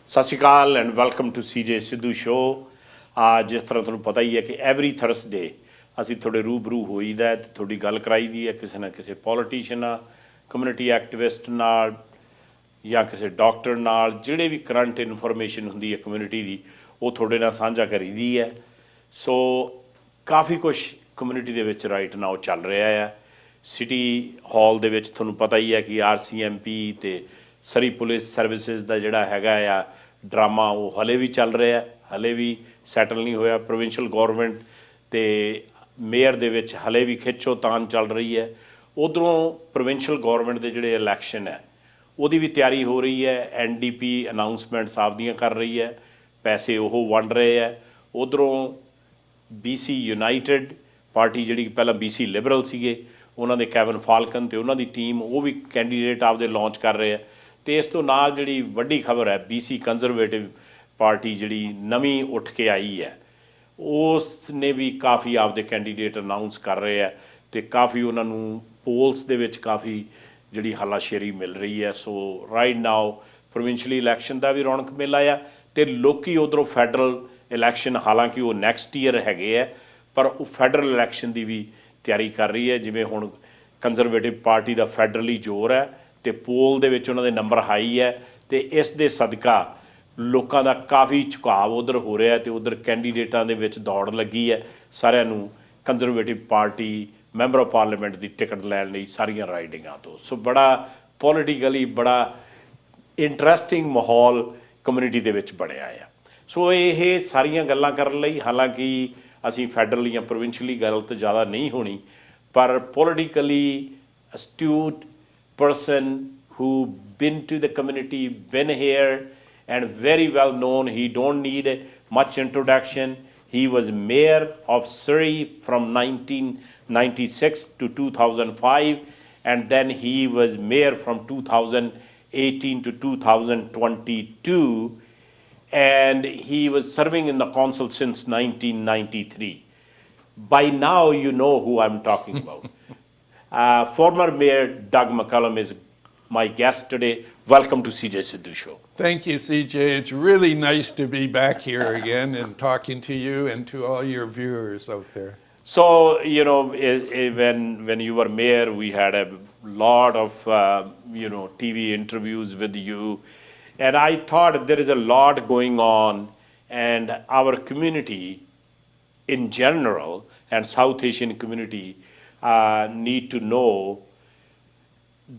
ਸਤਿ Sri Akal and welcome to CJ Sidhu show. ਜਿਸ ਤਰ੍ਹਾਂ ਤੁਹਾਨੂੰ ਪਤਾ ਹੀ ਹੈ ਕਿ ਐਵਰੀ ਥਰਸਡੇ ਅਸੀਂ ਤੁਹਾਡੇ ਰੂਬਰੂ ਹੋਈਦਾ ਤੇ ਤੁਹਾਡੀ ਗੱਲ ਕਰਾਈ ਦੀ ਹੈ ਕਿਸੇ ਨਾ ਕਿਸੇ ਪੋਲੀਟੀਸ਼ੀਅਨ ਨਾਲ, ਕਮਿਊਨਿਟੀ ਐਕਟਿਵਿਸਟ ਨਾਲ ਜਾਂ ਕਿਸੇ ਡਾਕਟਰ ਨਾਲ। ਜਿਹੜੇ ਵੀ ਕਰੰਟ ਇਨਫੋਰਮੇਸ਼ਨ ਹੁੰਦੀ ਹੈ ਕਮਿਊਨਿਟੀ ਦੀ ਉਹ ਤੁਹਾਡੇ ਨਾਲ ਸਾਂਝਾ ਕਰੀਦੀ ਹੈ। ਸੋ ਕਾਫੀ ਕੁਛ ਕਮਿਊਨਿਟੀ ਦੇ ਵਿੱਚ ਰਾਈਟ ਨਾਓ ਚੱਲ ਰਿਹਾ ਆ। ਸਿਟੀ ਹਾਲ ਦੇ ਵਿੱਚ ਤੁਹਾਨੂੰ ਪਤਾ ਹੀ ਹੈ ਕਿ RCMP ਅਤੇ ਸਰੀ ਪੁਲਿਸ ਸਰਵਿਸਿਜ਼ ਦਾ ਜਿਹੜਾ ਹੈਗਾ ਆ ਡਰਾਮਾ ਉਹ ਹਲੇ ਵੀ ਚੱਲ ਰਿਹਾ, ਹਲੇ ਵੀ ਸੈਟਲ ਨਹੀਂ ਹੋਇਆ। ਪ੍ਰੋਵਿੰਸ਼ੀਅਲ ਗੌਰਮੈਂਟ ਅਤੇ ਮੇਅਰ ਦੇ ਵਿੱਚ ਹਲੇ ਵੀ ਖਿੱਚੋ ਤਾਣ ਚੱਲ ਰਹੀ ਹੈ। ਉੱਧਰੋਂ ਪ੍ਰੋਵਿੰਸ਼ੀਅਲ ਗੌਰਮੈਂਟ ਦੇ ਜਿਹੜੇ ਇਲੈਕਸ਼ਨ ਹੈ ਉਹਦੀ ਵੀ ਤਿਆਰੀ ਹੋ ਰਹੀ ਹੈ। NDP ਅਨਾਊਂਸਮੈਂਟਸ ਆਪਦੀਆਂ ਕਰ ਰਹੀ ਹੈ, ਪੈਸੇ ਉਹ ਵੰਡ ਰਹੇ ਹੈ। ਉੱਧਰੋਂ BC ਯੂਨਾਈਟਿਡ ਪਾਰਟੀ ਜਿਹੜੀ ਪਹਿਲਾਂ BC ਲਿਬਰਲ ਸੀਗੇ ਉਹਨਾਂ ਦੇ ਕੈਵਨ ਫਾਲਕਨ ਅਤੇ ਉਹਨਾਂ ਦੀ ਟੀਮ ਉਹ ਵੀ ਕੈਂਡੀਡੇਟ ਆਪਦੇ ਲਾਂਚ ਕਰ ਰਹੇ ਹੈ। ਅਤੇ ਇਸ ਤੋਂ ਨਾਲ ਜਿਹੜੀ ਵੱਡੀ ਖਬਰ ਹੈ BC ਕੰਜ਼ਰਵੇਟਿਵ ਪਾਰਟੀ ਜਿਹੜੀ ਨਵੀਂ ਉੱਠ ਕੇ ਆਈ ਹੈ ਉਸ ਨੇ ਵੀ ਕਾਫੀ ਆਪਦੇ ਕੈਂਡੀਡੇਟ ਅਨਾਊਂਸ ਕਰ ਰਹੇ ਹੈ ਅਤੇ ਕਾਫੀ ਉਹਨਾਂ ਨੂੰ ਪੋਲਸ ਦੇ ਵਿੱਚ ਕਾਫੀ ਜਿਹੜੀ ਹੱਲਾਸ਼ੇਰੀ ਮਿਲ ਰਹੀ ਹੈ। ਸੋ ਰਾਈਟ ਨਾਓ ਪ੍ਰੋਵਿੰਸ਼ਲੀ ਇਲੈਕਸ਼ਨ ਦਾ ਵੀ ਰੌਣਕ ਮੇਲਾ ਆ ਅਤੇ ਲੋਕੀ ਉੱਧਰੋਂ ਫੈਡਰਲ ਇਲੈਕਸ਼ਨ, ਹਾਲਾਂਕਿ ਉਹ ਨੈਕਸਟ ਈਅਰ ਹੈਗੇ ਹੈ, ਪਰ ਉਹ ਫੈਡਰਲ ਇਲੈਕਸ਼ਨ ਦੀ ਵੀ ਤਿਆਰੀ ਕਰ ਰਹੀ ਹੈ। ਜਿਵੇਂ ਹੁਣ ਕੰਜ਼ਰਵੇਟਿਵ ਪਾਰਟੀ ਦਾ ਫੈਡਰਲੀ ਜ਼ੋਰ ਹੈ ਅਤੇ ਪੋਲ ਦੇ ਵਿੱਚ ਉਹਨਾਂ ਦੇ ਨੰਬਰ ਹਾਈ ਹੈ ਅਤੇ ਇਸ ਦੇ ਸਦਕਾ ਲੋਕਾਂ ਦਾ ਕਾਫੀ ਝੁਕਾਅ ਉੱਧਰ ਹੋ ਰਿਹਾ ਅਤੇ ਉੱਧਰ ਕੈਂਡੀਡੇਟਾਂ ਦੇ ਵਿੱਚ ਦੌੜ ਲੱਗੀ ਹੈ। ਸਾਰਿਆਂ ਨੂੰ conservative party member of parliament the ticket ਲੈਣ ਲਈ ਸਾਰੀਆਂ ਰਾਈਡਿੰਗਾਂ ਤੋਂ। ਸੋ ਬੜਾ ਪੋਲੀਟੀਕਲੀ ਬੜਾ ਇੰਟਰਸਟਿੰਗ ਮਾਹੌਲ ਕਮਿਊਨਿਟੀ ਦੇ ਵਿੱਚ ਬਣਿਆ ਆ। ਸੋ ਇਹ ਸਾਰੀਆਂ ਗੱਲਾਂ ਕਰਨ ਲਈ, ਹਾਲਾਂਕਿ ਅਸੀਂ ਫੈਡਰਲ ਜਾਂ ਪ੍ਰੋਵਿੰਸ਼ਲੀ ਗੱਲ ਤਾਂ ਜ਼ਿਆਦਾ ਨਹੀਂ ਹੋਣੀ, ਪਰ politically ਅਸਟਿਊਟ person who been to the community, been here and very well known. He don't need much introduction. He was mayor of Surrey from 1996 to 2005 and then he was mayor from 2018 to 2022 and he was serving in the council since 1993. By now you know who I'm talking about. Former Mayor Doug McCallum is my guest today. Welcome to CJ Sidhu Show. Thank you, CJ. It's really nice to be back here again and talking to you and to all your viewers out there. So, you know, when you were mayor, we had a lot of, TV interviews with you. And I thought there is a lot going on and our community in general and South Asian community need to know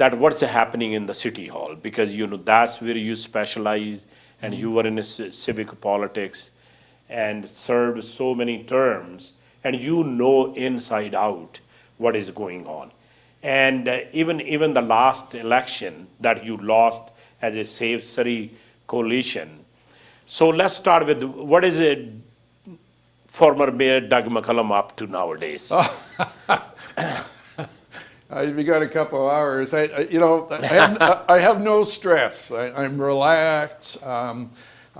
that what's happening in the city hall, because that's where you specialize and you were in civic politics and served so many terms and you know inside out what is going on. And even the last election that you lost as a Save Surrey coalition. So let's start with what is it former Mayor Doug McCallum up to nowadays? We got a couple of hours. I have no stress. I'm relaxed.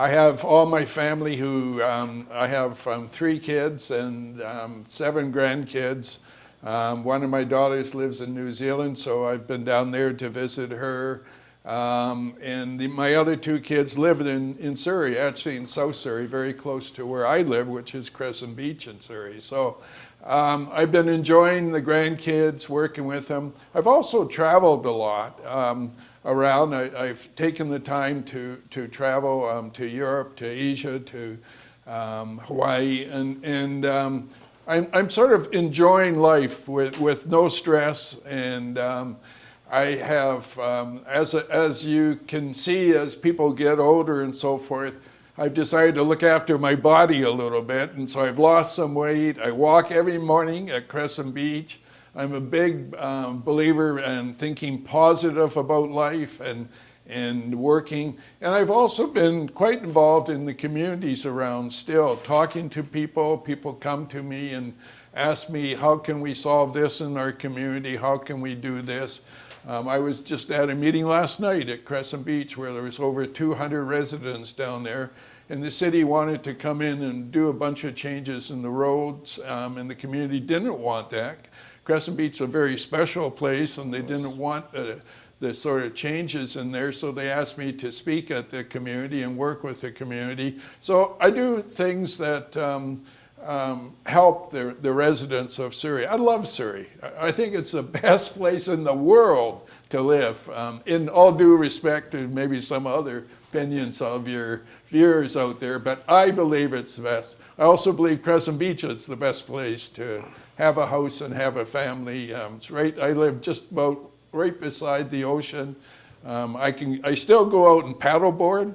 I have all my family who, I have 3 kids and 7 grandkids. One of my daughters lives in New Zealand, so I've been down there to visit her. And my other 2 kids live in Surrey, actually in South Surrey, very close to where I live, which is Crescent Beach in Surrey. So I've been enjoying the grandkids, working with them. I've also traveled a lot around. I've taken the time to travel to Europe, to Asia, to Hawaii, and I'm sort of enjoying life with no stress. And I have, as you can see, as people get older and so forth, I've decided to look after my body a little bit, and so I've lost some weight. I walk every morning at Crescent Beach. I'm a big believer in thinking positive about life and working. And I've also been quite involved in the communities around still, talking to people. People come to me and ask me, how can we solve this in our community? How can we do this? I was just at a meeting last night at Crescent Beach where there was over 200 residents down there, and the city wanted to come in and do a bunch of changes in the roads, and the community didn't want that. Crescent Beach is a very special place, and they didn't want the sort of changes in there. So they asked me to speak at the community and work with the community. So I do things that help the residents of Surrey. I love Surrey. I think it's the best place in the world to live. In all due respect to maybe some other opinions of your viewers out there, but I believe it's the best. I also believe Crescent Beach is the best place to have a house and have a family. It's right. I live just about right beside the ocean. I still go out and paddleboard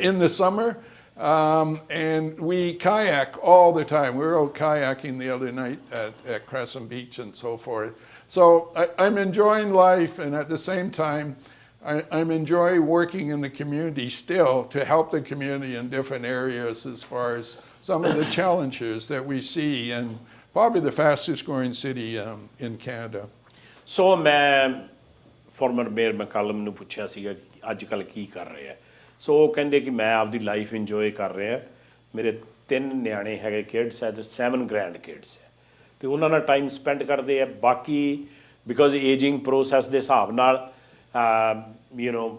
in the summer, and we kayak all the time. We were out kayaking the other night at Crescent Beach and so forth. So I'm enjoying life, and at the same time, I'm enjoying working in the community still to help the community in different areas as far as some of the challenges that we see, and probably the fastest growing city in Canada. So मैं former mayor McCallum ਨੂੰ ਪੁੱਛਿਆ ਸੀਗਾ ਕਿ ਅੱਜ ਕੱਲ੍ਹ ਕੀ ਕਰ ਰਿਹਾ। ਸੋ ਉਹ ਕਹਿੰਦੇ ਕਿ ਮੈਂ ਆਪਦੀ ਲਾਈਫ ਇੰਜੋਏ ਕਰ ਰਿਹਾ। ਮੇਰੇ 3 ਨਿਆਣੇ ਹੈਗੇ ਕਿਡਸ ਹੈ ਤੇ 7 ਗ੍ਰੈਂਡ ਕਿਡਸ ਹੈ ਤੇ ਉਹਨਾਂ ਨਾਲ ਟਾਈਮ ਸਪੈਂਡ ਕਰਦੇ ਆ। ਬਾਕੀ ਬਿਕੋਜ਼ ਏਜਿੰਗ ਪ੍ਰੋਸੈਸ ਦੇ ਹਿਸਾਬ ਨਾਲ you know,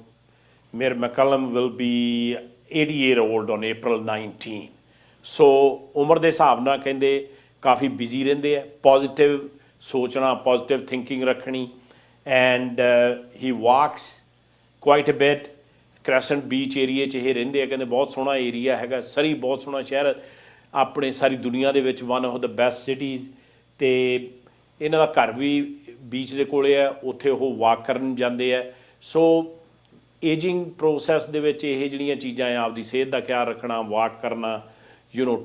Mayor McCallum will be 80-year-old on April 19. So ਉਮਰ ਦੇ ਹਿਸਾਬ ਨਾਲ ਕਹਿੰਦੇ ਕਾਫੀ ਬਿਜ਼ੀ ਰਹਿੰਦੇ ਆ। ਪੋਜ਼ਿਟਿਵ ਸੋਚਣਾ, ਪੋਜ਼ਿਟਿਵ ਥਿੰਕਿੰਗ ਰੱਖਣੀ, and he walks quiet a bit. Crescent Beach ਏਰੀਏ 'ਚ ਇਹ ਰਹਿੰਦੇ ਆ, ਕਹਿੰਦੇ ਬਹੁਤ ਸੋਹਣਾ ਏਰੀਆ ਹੈਗਾ। ਸਰੀ ਬਹੁਤ ਸੋਹਣਾ ਸ਼ਹਿਰ, ਆਪਣੇ ਸਾਰੀ ਦੁਨੀਆ ਦੇ ਵਿੱਚ one of the best cities. ਅਤੇ ਇਹਨਾਂ ਦਾ ਘਰ ਵੀ ਬੀਚ ਦੇ ਕੋਲੇ ਆ, ਉੱਥੇ ਉਹ ਵਾਕ ਕਰਨ ਜਾਂਦੇ ਆ। ਸੋ ਏਜਿੰਗ ਪ੍ਰੋਸੈਸ ਦੇ ਵਿੱਚ ਇਹ ਜਿਹੜੀਆਂ ਚੀਜ਼ਾਂ ਆ, ਆਪਦੀ ਸਿਹਤ ਦਾ ਖਿਆਲ ਰੱਖਣਾ, ਵਾਕ ਕਰਨਾ,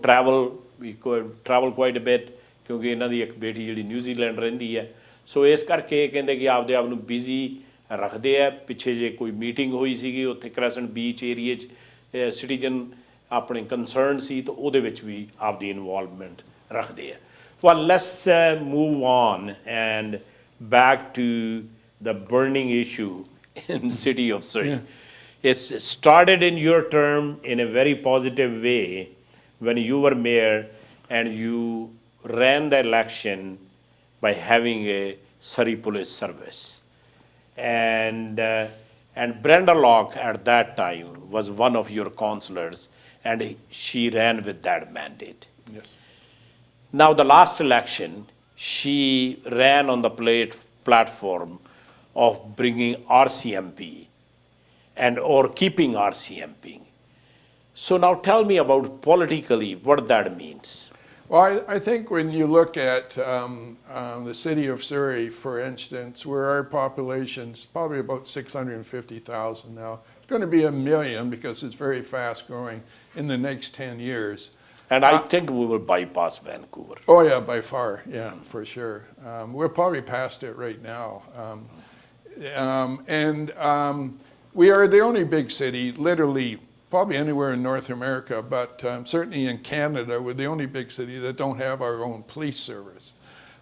ਟਰੈਵਲ ਕੁਆਇਟ ਅ ਬਿਟ, ਕਿਉਂਕਿ ਇਹਨਾਂ ਦੀ ਇੱਕ ਬੇਟੀ ਜਿਹੜੀ ਨਿਊਜ਼ੀਲੈਂਡ ਰਹਿੰਦੀ ਹੈ। ਸੋ ਇਸ ਕਰਕੇ ਕਹਿੰਦੇ ਕਿ ਆਪਦੇ ਆਪ ਨੂੰ ਬਿਜ਼ੀ ਰੱਖਦੇ ਆ। ਪਿੱਛੇ ਜੇ ਕੋਈ ਮੀਟਿੰਗ ਹੋਈ ਸੀਗੀ ਉੱਥੇ ਕ੍ਰੈਸੈਂਟ ਬੀਚ ਏਰੀਏ 'ਚ, ਸਿਟੀਜ਼ਨ ਆਪਣੇ ਕੰਸਰਨ ਸੀ, ਤਾਂ ਉਹਦੇ ਵਿੱਚ ਵੀ ਆਪਦੀ ਇਨਵੋਲਵਮੈਂਟ ਰੱਖਦੇ ਆ। Well, let's move on and back to the burning issue in city of Surrey. Yeah. It's started in your term in a very positive way when you were mayor, and you ran the election by having a Surrey police service. And Brenda Locke at that time was one of your councillors, and she ran with that mandate. Yes. Now the last election, she ran on the platform of bringing RCMP or keeping RCMP. So now tell me about politically what that means. Well, I think when you look at the city of Surrey, for instance, where our population is probably about 650,000 now, it's going to be 1 million because it's very fast growing in the next 10 years. And I think we will bypass Vancouver. Oh yeah, by far, yeah, for sure. We're probably past it right now. We are the only big city, literally, probably anywhere in North America, but certainly in Canada, we're the only big city that don't have our own police service.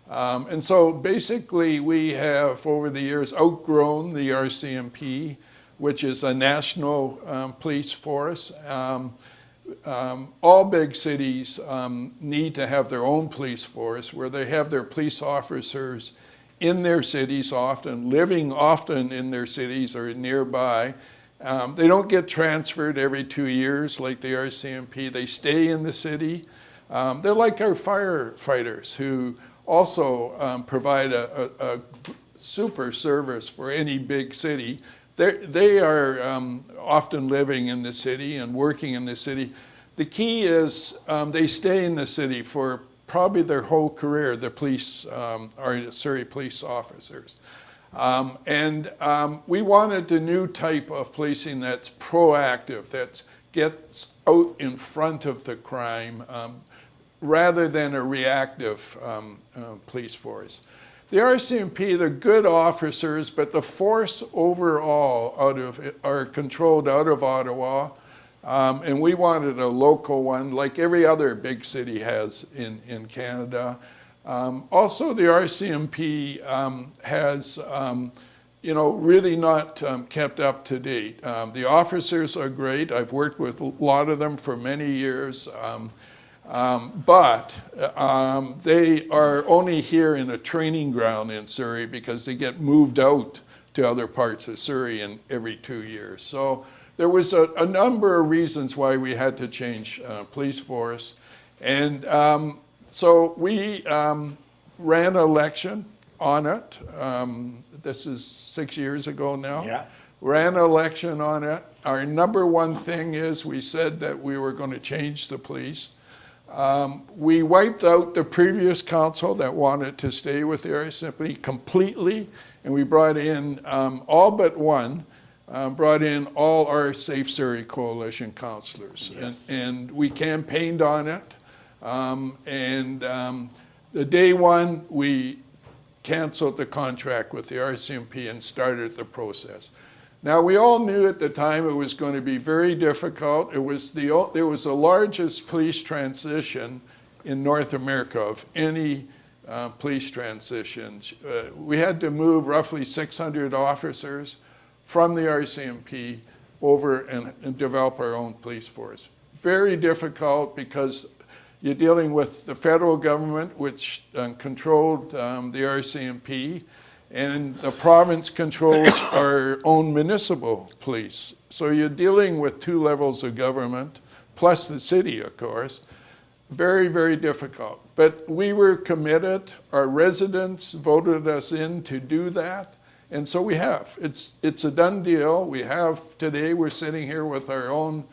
And so basically we have, over the years, outgrown the RCMP, which is a national police force. All big cities need to have their own police force where they have their police officers in their cities often, living often in their cities or nearby. They don't get transferred every 2 years like the RCMP. They stay in the city. They're like our firefighters who also provide a super service for any big city. They are often living in the city and working in the city. The key is they stay in the city for probably their whole career, the police, or Surrey police officers. We wanted a new type of policing that's proactive, that gets out in front of the crime, rather than a reactive police force. The RCMP, they're good officers, but the force overall are controlled out of Ottawa, and we wanted a local one, like every other big city has in Canada. Also, the RCMP has, really not kept up to date. The officers are great. I've worked with a lot of them for many years. But they are only here in a training ground in Surrey because they get moved out to other parts of Surrey in every 2 years. So there was a number of reasons why we had to change police force. And so we ran an election on it. This is 6 years ago now. Yeah. Ran an election on it. Our number one thing is we said that we were going to change the police. We wiped out the previous council that wanted to stay with the RCMP completely, and we brought in all but one, brought in all our Safe Surrey Coalition councillors. Yes. And we campaigned on it. The day one, we canceled the contract with the RCMP and started the process. Now, we all knew at the time it was going to be very difficult. It was the largest police transition in North America of any police transitions. We had to move roughly 600 officers from the RCMP over and develop our own police force. Very difficult because you're dealing with the federal government, which controlled the RCMP, and the province controls our own municipal police. So you're dealing with two levels of government, plus the city, of course. Very, very difficult. But we were committed. Our residents voted us in to do that. And so we have. It's a done deal. We have today, we're sitting here with our own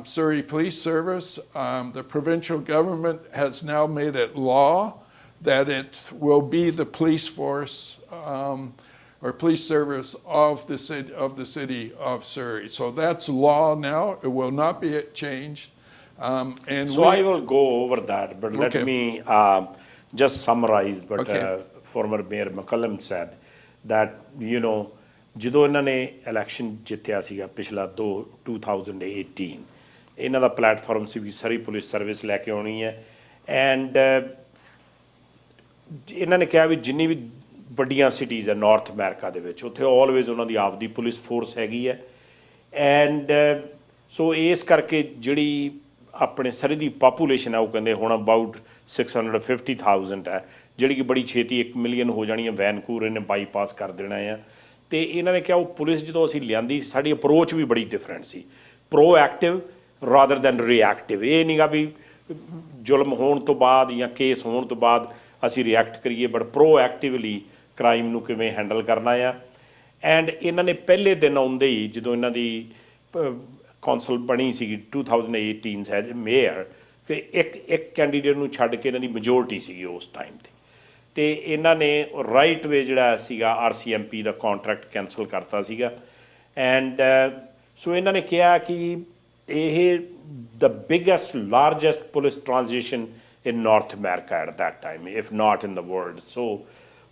Surrey Police Service. The provincial government has now made it law that it will be the police force or police service of the city of Surrey. So that's law now. It will not be changed. So I will go over that, but let me just summarize what former Mayor McCallum said, that, you know, ਜਦੋਂ ਇਹਨਾਂ ਨੇ election ਜਿੱਤਿਆ ਸੀਗਾ ਪਿਛਲਾ 2018, ਇਹਨਾਂ ਦਾ platform ਸੀ ਵੀ ਸਾਰੀ police service ਲੈ ਕੇ ਆਉਣੀ ਹੈ, ਐਂਡ ਇਹਨਾਂ ਨੇ ਕਿਹਾ ਵੀ ਜਿੰਨੀ ਵੀ ਵੱਡੀਆਂ ਸਿਟੀਜ਼ ਹੈ ਨਾਰਥ ਅਮਰੀਕਾ ਦੇ ਵਿੱਚ ਉੱਥੇ ਆਲਵੇਜ਼ ਉਹਨਾਂ ਦੀ ਆਪਦੀ ਪੁਲਿਸ ਫੋਰਸ ਹੈਗੀ ਹੈ, ਐਂਡ ਸੋ ਇਸ ਕਰਕੇ ਜਿਹੜੀ ਆਪਣੇ ਸਰੀ ਦੀ ਪਾਪੂਲੇਸ਼ਨ ਹੈ ਉਹ ਕਹਿੰਦੇ ਹੁਣ ਅਬਾਊਟ 650,000 ਹੈ, ਜਿਹੜੀ ਕਿ ਬੜੀ ਛੇਤੀ 1 ਮਿਲੀਅਨ ਹੋ ਜਾਣੀ ਹੈ। ਵੈਨਕੂਵਰ ਇਹਨੇ ਬਾਈਪਾਸ ਕਰ ਦੇਣਾ ਆ। ਤੇ ਇਹਨਾਂ ਨੇ ਕਿਹਾ ਉਹ ਪੁਲਿਸ ਜਦੋਂ ਅਸੀਂ ਲਿਆਂਦੀ ਸਾਡੀ ਅਪਰੋਚ ਵੀ ਬੜੀ ਡਿਫਰੈਂਟ ਸੀ, ਪ੍ਰੋਐਕਟਿਵ ਰਾਦਰ ਦੈਨ ਰਿਐਕਟਿਵ। ਇਹ ਨਹੀਂਗਾ ਵੀ ਜ਼ੁਲਮ ਹੋਣ ਤੋਂ ਬਾਅਦ ਜਾਂ ਕੇਸ ਹੋਣ ਤੋਂ ਬਾਅਦ ਅਸੀਂ ਰਿਐਕਟ ਕਰੀਏ, ਬਟ ਪ੍ਰੋਐਕਟਿਵਲੀ ਕ੍ਰਾਈਮ ਨੂੰ ਕਿਵੇਂ ਹੈਂਡਲ ਕਰਨਾ ਆ। ਐਂਡ ਇਹਨਾਂ ਨੇ ਪਹਿਲੇ ਦਿਨ ਆਉਂਦੇ ਹੀ ਜਦੋਂ ਇਹਨਾਂ ਦੀ ਕੌਂਸਲ ਬਣੀ ਸੀਗੀ 2018 ਐਜ਼ ਮੇਅਰ, ਕਿ ਇੱਕ ਕੈਂਡੀਡੇਟ ਨੂੰ ਛੱਡ ਕੇ ਇਹਨਾਂ ਦੀ ਮੈਜੋਰਟੀ ਸੀਗੀ ਉਸ ਟਾਈਮ 'ਤੇ, ਅਤੇ ਇਹਨਾਂ ਨੇ ਰਾਈਟ ਵੇ ਜਿਹੜਾ ਸੀਗਾ RCMP ਦਾ ਕੌਂਟਰੈਕਟ ਕੈਂਸਲ ਕਰਤਾ ਸੀਗਾ। ਐਂਡ ਸੋ ਇਹਨਾਂ ਨੇ ਕਿਹਾ ਕਿ ਇਹ the biggest largest police transition in North America at that time, if not in the world. So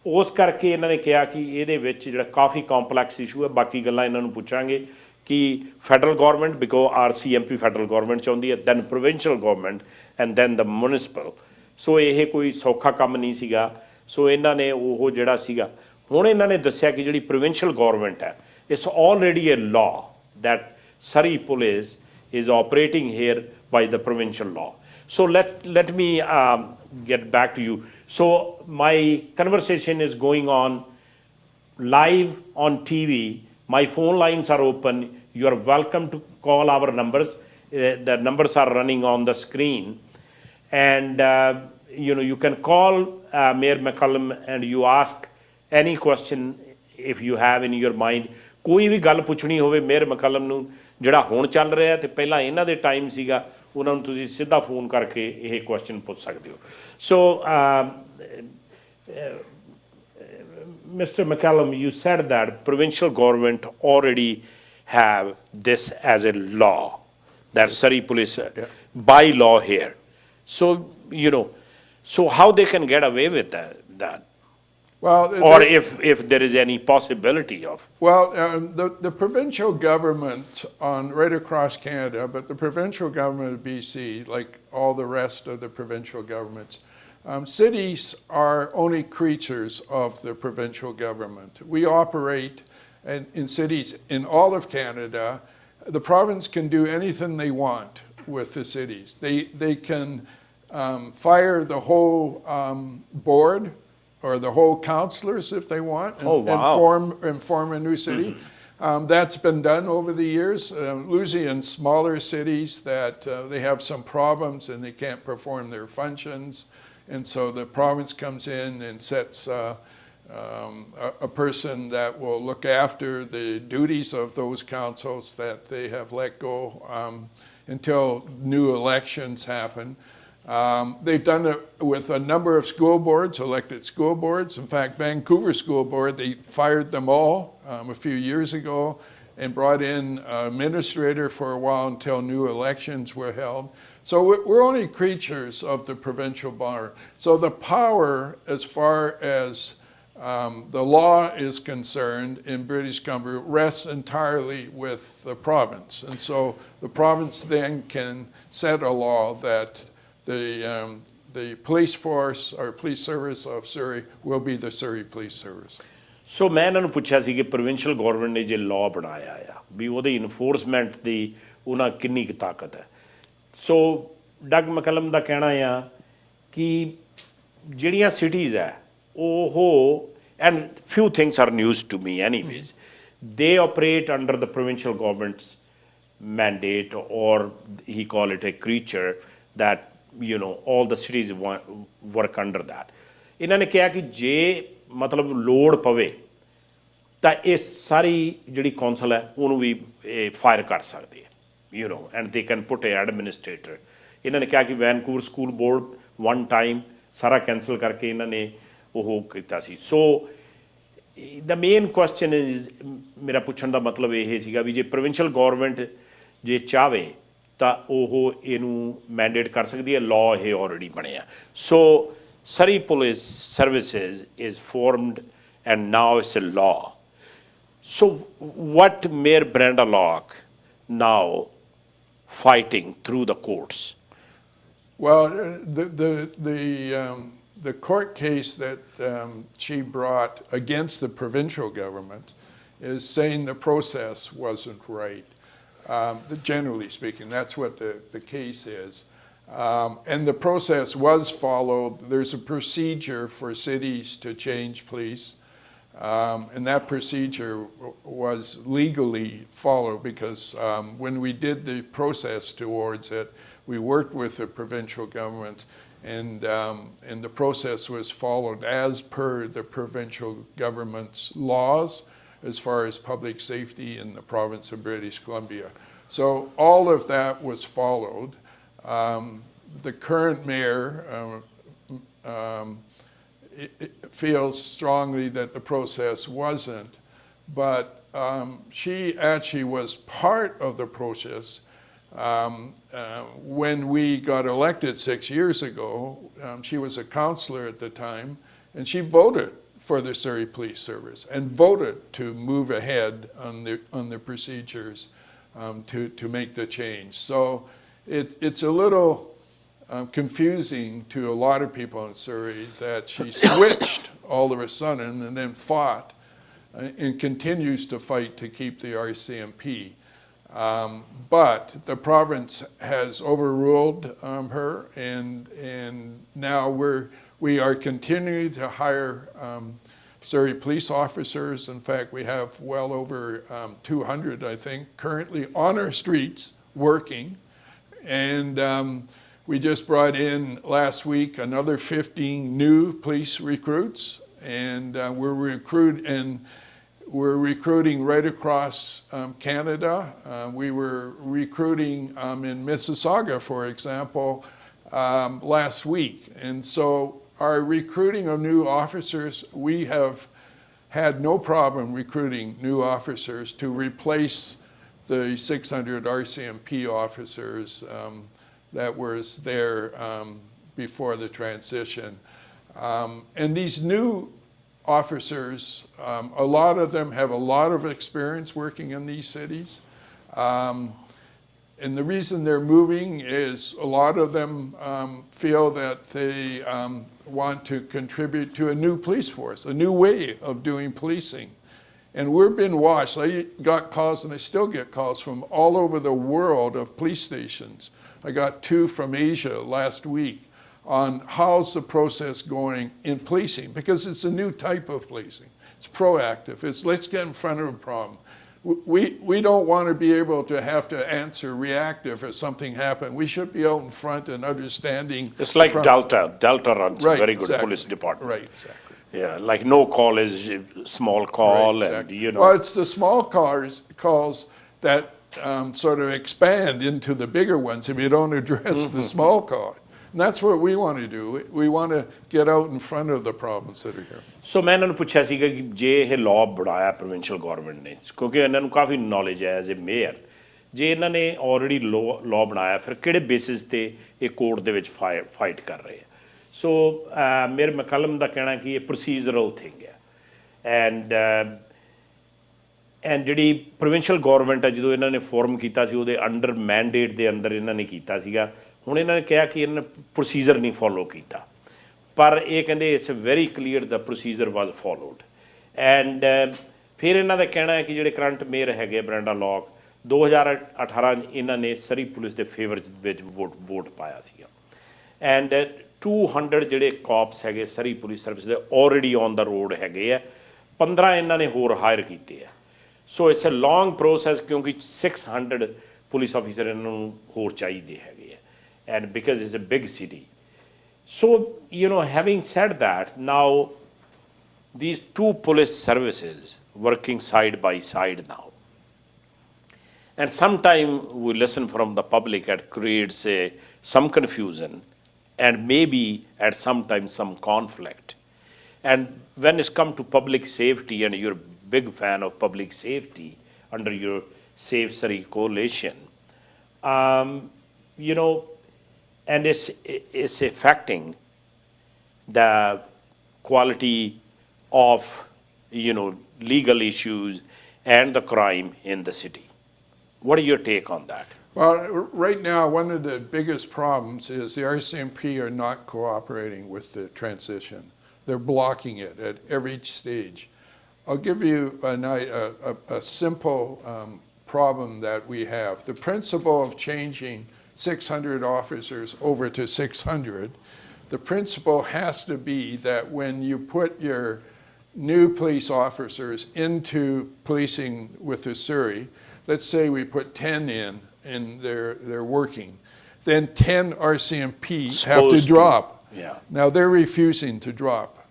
ਉਸ ਕਰਕੇ ਇਹਨਾਂ ਨੇ ਕਿਹਾ ਕਿ ਇਹਦੇ ਵਿੱਚ ਜਿਹੜਾ ਕਾਫੀ ਕੰਪਲੈਕਸ ਇਸ਼ੂ ਹੈ, ਬਾਕੀ ਗੱਲਾਂ ਇਹਨਾਂ ਨੂੰ ਪੁੱਛਾਂਗੇ ਕਿ federal government, because RCMP federal government ਚਾਹੁੰਦੀ ਹੈ, then provincial government and then the municipal. So ਇਹ ਕੋਈ ਸੌਖਾ ਕੰਮ ਨਹੀਂ ਸੀਗਾ। ਸੋ ਇਹਨਾਂ ਨੇ ਉਹ ਜਿਹੜਾ ਸੀਗਾ, ਹੁਣ ਇਹਨਾਂ ਨੇ ਦੱਸਿਆ ਕਿ ਜਿਹੜੀ ਪ੍ਰੋਵਿੰਸ਼ੀਅਲ ਗੌਰਮੈਂਟ ਹੈ, it's already A law that Surrey police is operating here by the provincial law. So let me get back to you. So my conversation is going on live on TV. My phone lines are open. You are welcome to call our numbers. The numbers are running on the screen. And, you know, you can call Mayor McCallum and you ask any question if you have in your mind. ਕੋਈ ਵੀ ਗੱਲ ਪੁੱਛਣੀ ਹੋਵੇ mayor McCallum ਨੂੰ, ਜਿਹੜਾ ਹੁਣ ਚੱਲ ਰਿਹਾ ਅਤੇ ਪਹਿਲਾਂ ਇਹਨਾਂ ਦੇ ਟਾਈਮ ਸੀਗਾ, ਉਹਨਾਂ ਨੂੰ ਤੁਸੀਂ ਸਿੱਧਾ ਫੋਨ ਕਰਕੇ ਇਹ ਕੁਐਸਚਨ ਪੁੱਛ ਸਕਦੇ ਹੋ। ਸੋ Mr. McCallum, you said that provincial government already have this as a law, that Surrey police by law here. So, you know, so how they can get away with that? Well, or if there is any possibility of. Well, the provincial government right across Canada, but the provincial government of BC, like all the rest of the provincial governments, cities are only creatures of the provincial government. We operate in cities in all of Canada. The province can do anything they want with the cities. They can fire the whole board or the whole councillors if they want, and, Oh, wow. and form a new city. That's been done over the years, usually in smaller cities that they have some problems and they can't perform their functions. And so the province comes in and sets a person that will look after the duties of those councils that they have let go until new elections happen. They've done it with a number of school boards, elected school boards. In fact, Vancouver School Board, they fired them all a few years ago and brought in an administrator for a while until new elections were held. So we're only creatures of the provincial bar. So the power, as far as the law is concerned in British Columbia, rests entirely with the province. And so the province then can set a law that the police force or police service of Surrey will be the Surrey Police Service. ਸੋ ਮੈਂ ਇਹਨਾਂ ਨੂੰ ਪੁੱਛਿਆ ਸੀ ਕਿ provincial government ਨੇ ਜੇ law ਬਣਾਇਆ ਆ ਵੀ ਉਹਦੇ ਇਨਫੋਰਸਮੈਂਟ ਦੀ ਉਹਨਾਂ ਕਿੰਨੀ ਕੁ ਤਾਕਤ ਹੈ। ਸੋ ਡਗ ਮੈਕਲਮ ਦਾ ਕਹਿਣਾ ਆ ਕਿ ਜਿਹੜੀਆਂ ਸਿਟੀਜ਼ ਹੈ ਉਹ and few things are news to me anyways they operate under the provincial governments mandate, or he call it a creature that all the cities work under that. ਇਹਨਾਂ ਨੇ ਕਿਹਾ ਕਿ ਜੇ ਮਤਲਬ ਲੋੜ ਪਵੇ ਤਾਂ ਇਹ ਸਾਰੀ ਜਿਹੜੀ ਕੌਂਸਲ ਹੈ ਉਹਨੂੰ ਵੀ ਫਾਇਰ ਕਰ ਸਕਦੇ ਹੈ and they can put A administrator. ਇਹਨਾਂ ਨੇ ਕਿਹਾ ਕਿ Vancouver school board one time ਸਾਰਾ ਕੈਂਸਲ ਕਰਕੇ ਇਹਨਾਂ ਨੇ ਉਹ ਕੀਤਾ ਸੀ। ਸੋ ਦ ਮੇਨ ਕੁਐਸਚਨ ਇਜ਼, ਮੇਰਾ ਪੁੱਛਣ ਦਾ ਮਤਲਬ ਇਹ ਸੀਗਾ ਵੀ ਜੇ ਪ੍ਰੋਵਿੰਸ਼ੀਅਲ ਗੌਰਮੈਂਟ ਜੇ ਚਾਹਵੇ ਤਾਂ ਉਹ ਇਹਨੂੰ ਮੈਂਡੇਟ ਕਰ ਸਕਦੀ ਹੈ, ਲਾਅ ਇਹ ਆਲਰੇਡੀ ਬਣਿਆ। ਸੋ Surrey Police Services is formed and now it's a law. So what Mayor Brenda Locke now fighting through the courts? Well, the court case that she brought against the provincial government is saying the process wasn't right. Generally speaking, that's what the case is. And the process was followed. There's a procedure for cities to change police, and that procedure was legally followed because when we did the process towards it, we worked with the provincial government, and the process was followed as per the provincial government's laws as far as public safety in the province of British Columbia. So all of that was followed. The current mayor feels strongly that the process wasn't, but she actually was part of the process. When we got elected 6 years ago, she was a councillor at the time, and she voted for the Surrey Police Service and voted to move ahead on the procedures to make the change. So it's a little confusing to a lot of people in Surrey that she switched all of a sudden and then fought and continues to fight to keep the RCMP. But the province has overruled her, and now we are continuing to hire Surrey police officers. In fact, we have well over 200, I think, currently on our streets working. And we just brought in last week another 15 new police recruits, and we're recruiting right across Canada. We were recruiting in Mississauga, for example, last week. And so our recruiting of new officers, we have had no problem recruiting new officers to replace the 600 RCMP officers that was there before the transition. And these new officers, a lot of them have a lot of experience working in these cities. And the reason they're moving is a lot of them feel that they want to contribute to a new police force, a new way of doing policing. And we've been watched. I got calls, and I still get calls from all over the world of police stations. I got 2 from Asia last week on how's the process going in policing, because it's a new type of policing. It's proactive. It's let's get in front of a problem. We don't want to be able to have to answer reactive if something happened. We should be out in front and understanding. It's like Delta. Delta runs Right, a very good exactly. police department. Right, exactly. Yeah, like no call is small call, Right, and exactly. you know. Well, it's the small calls that sort of expand into the bigger ones if you don't address the small call. And that's what we want to do. We want to get out in front of the problems that are here. ਸੋ ਮੈਂ ਇਹਨਾਂ ਨੂੰ ਪੁੱਛਿਆ ਸੀਗਾ ਕਿ ਜੇ ਇਹ law ਬਣਾਇਆ provincial ਗੌਰਨਮੈਂਟ ਨੇ, ਕਿਉਂਕਿ ਇਹਨਾਂ ਨੂੰ ਕਾਫੀ ਨੌਲੇਜ ਹੈ ਐਜ਼ ਏ ਮੇਅਰ, ਜੇ ਇਹਨਾਂ ਨੇ ਆਲਰੇਡੀ ਲਾਅ ਬਣਾਇਆ ਫਿਰ ਕਿਹੜੇ ਬੇਸਿਸ ਤੇ ਇਹ ਕੋਰਟ ਦੇ ਵਿੱਚ ਫਾਈਟ ਕਰ ਰਹੇ ਆ। ਸੋ ਮੇਅਰ ਮੈਕਲਮ ਦਾ ਕਹਿਣਾ ਕਿ ਇਹ ਪ੍ਰੋਸੀਜਰਲ ਥਿੰਗ ਹੈ ਐਂਡ ਜਿਹੜੀ ਪ੍ਰੋਵਿੰਸ਼ੀਅਲ ਗੌਰਨਮੈਂਟ ਹੈ ਜਦੋਂ ਇਹਨਾਂ ਨੇ ਫੋਰਮ ਕੀਤਾ ਸੀ ਉਹਦੇ ਅੰਡਰ ਮੈਂਡੇਟ ਦੇ ਅੰਦਰ ਇਹਨਾਂ ਨੇ ਕੀਤਾ ਸੀਗਾ। ਹੁਣ ਇਹਨਾਂ ਨੇ ਕਿਹਾ ਕਿ ਇਹਨਾਂ ਨੇ ਪ੍ਰੋਸੀਜਰ ਨਹੀਂ ਫੋਲੋ ਕੀਤਾ, ਪਰ ਇਹ ਕਹਿੰਦੇ it's very clear the procedure was followed. And ਫਿਰ ਇਹਨਾਂ ਦਾ ਕਹਿਣਾ ਹੈ ਕਿ ਜਿਹੜੇ ਕਰੰਟ ਮੇਅਰ ਹੈਗੇ ਬਰੈਂਡਾ ਲੌਕ 2018 ਇਹਨਾਂ ਨੇ ਸਰੀ ਪੁਲਿਸ ਦੇ ਫੇਵਰ ਵਿੱਚ ਵੋਟ ਪਾਇਆ ਸੀਗਾ। ਐਂਡ 200 ਜਿਹੜੇ ਕੌਪਸ ਹੈਗੇ ਸਰੀ ਪੁਲਿਸ ਸਰਵਿਸ ਦੇ ਆਲਰੇਡੀ ਔਨ ਦਾ ਰੋਡ ਹੈਗੇ ਆ, 15 ਇਹਨਾਂ ਨੇ ਹੋਰ ਹਾਇਰ ਕੀਤੇ ਆ। So it's a long process, ਕਿਉਂਕਿ 600 ਪੁਲਿਸ ਆਫੀਸਰ ਇਹਨਾਂ ਨੂੰ ਹੋਰ ਚਾਹੀਦੇ ਹੈਗੇ ਆ, and because it's a big city. So, you know, having said that, now these two police services working side by side now, and sometimes we listen from the public, it creates some confusion and maybe at some time some conflict. And when it's come to public safety, and you're a big fan of public safety under your Safe Surrey coalition, you know, and it's affecting the quality of, you know, legal issues and the crime in the city. What are your take on that? Well, right now, one of the biggest problems is the RCMP are not cooperating with the transition. They're blocking it at every stage. I'll give you a simple problem that we have. The principle of changing 600 officers over to 600, the principle has to be that when you put your new police officers into policing with the Surrey, let's say we put 10 in and they're working, then 10 RCMP have to drop. Yeah. Now they're refusing to drop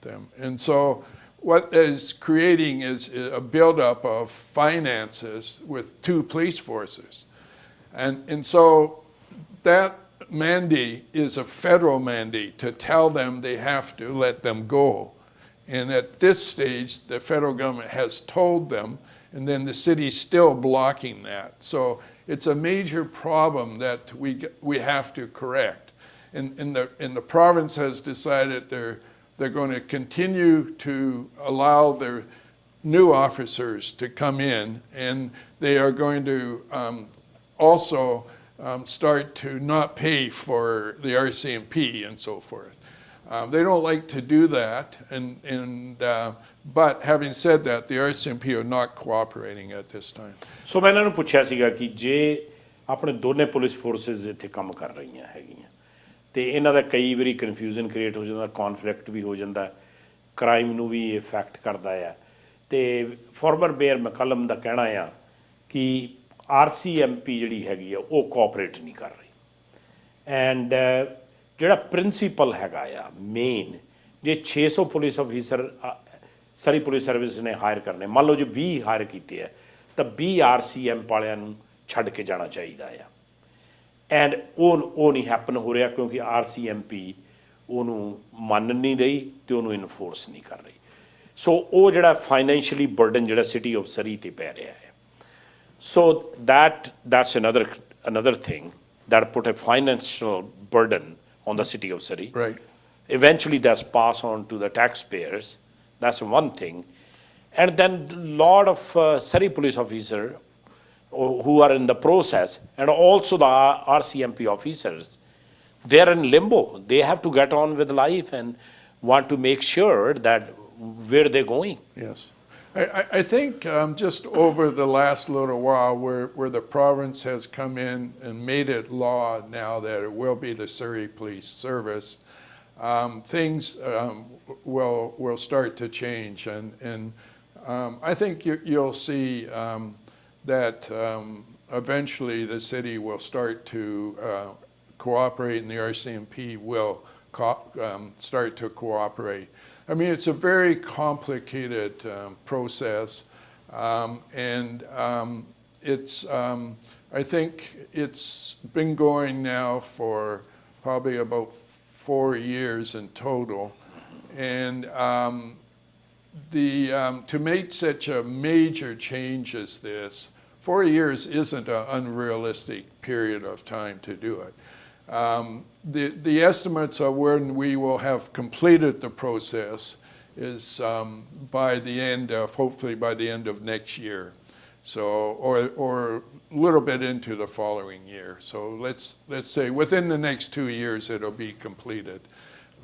them. And so what is creating is a buildup of finances with two police forces. And so that mandate is a federal mandate to tell them they have to let them go. And at this stage, the federal government has told them, and then the city's still blocking that. So it's a major problem that we have to correct. And the province has decided they're going to continue to allow their new officers to come in, and they are going to also start to not pay for the RCMP and so forth. They don't like to do that, but having said that, the RCMP are not cooperating at this time. ਸੋ ਮੈਂ ਇਹਨਾਂ ਨੂੰ ਪੁੱਛਿਆ ਸੀਗਾ ਕਿ ਜੇ ਆਪਣੇ ਦੋਨੇ police forces ਇੱਥੇ ਕੰਮ ਕਰ ਰਹੀਆਂ ਹੈਗੀਆਂ ਤੇ ਇਹਨਾਂ ਦਾ ਕਈ ਵਾਰੀ ਕਨਫਿਊਜ਼ਨ ਕ੍ਰੀਏਟ ਹੋ ਜਾਂਦਾ, ਕੌਨਫਲਿਕਟ ਵੀ ਹੋ ਜਾਂਦਾ, ਕ੍ਰਾਈਮ ਨੂੰ ਵੀ ਇਫੈਕਟ ਕਰਦਾ ਆ। ਤੇ ਫਾਰਮਰ ਮੇਅਰ ਮੈਕਲਮ ਦਾ ਕਹਿਣਾ ਆ ਕਿ RCMP ਜਿਹੜੀ ਹੈਗੀ ਆ ਉਹ ਕੋਆਪਰੇਟ ਨਹੀਂ ਕਰ ਰਹੀ। ਐਂਡ ਜਿਹੜਾ ਪ੍ਰਿੰਸੀਪਲ ਹੈਗਾ ਆ ਮੇਨ, ਜੇ 600 ਪੁਲਿਸ ਆਫੀਸਰ ਸਰੀ ਪੁਲਿਸ ਸਰਵਿਸ ਨੇ ਹਾਇਰ ਕਰਨੇ, ਮੰਨ ਲਓ ਜੇ 20 ਹਾਇਰ ਕੀਤੇ ਆ ਤਾਂ 20 RCM ਵਾਲਿਆਂ ਨੂੰ ਛੱਡ ਕੇ ਜਾਣਾ ਚਾਹੀਦਾ ਆ। ਐਂਡ ਉਹ ਨਹੀਂ ਹੈਪਨ ਹੋ ਰਿਹਾ ਕਿਉਂਕਿ RCMP ਉਹਨੂੰ ਮੰਨ ਨਹੀਂ ਰਹੀ ਅਤੇ ਉਹਨੂੰ ਇਨਫੋਰਸ ਨਹੀਂ ਕਰ ਰਹੀ। ਸੋ ਉਹ ਜਿਹੜਾ ਫਾਈਨੈਂਸ਼ੀਅਲੀ ਬਰਡਨ ਜਿਹੜਾ ਸਿਟੀ ਆਫ ਸਰੀ 'ਤੇ ਪੈ ਰਿਹਾ ਹੈ। So that's another thing that put a financial burden on the city of Surrey. Right. Eventually that's passed on to the taxpayers. That's one thing. And then a lot of Surrey police officers who are in the process, and also the RCMP officers, they are in limbo. They have to get on with life and want to make sure that where they're going. Yes. I think just over the last little while where the province has come in and made it law now that it will be the Surrey Police Service, things will start to change. And I think you'll see that eventually the city will start to cooperate and the RCMP will start to cooperate. I mean, it's a very complicated process, and I think it's been going now for probably about 4 years in total, and to make such a major change as this, 4 years isn't an unrealistic period of time to do it. The estimates of when we will have completed the process is hopefully by the end of next year, so or a little bit into the following year. So let's say within the next 2 years it'll be completed.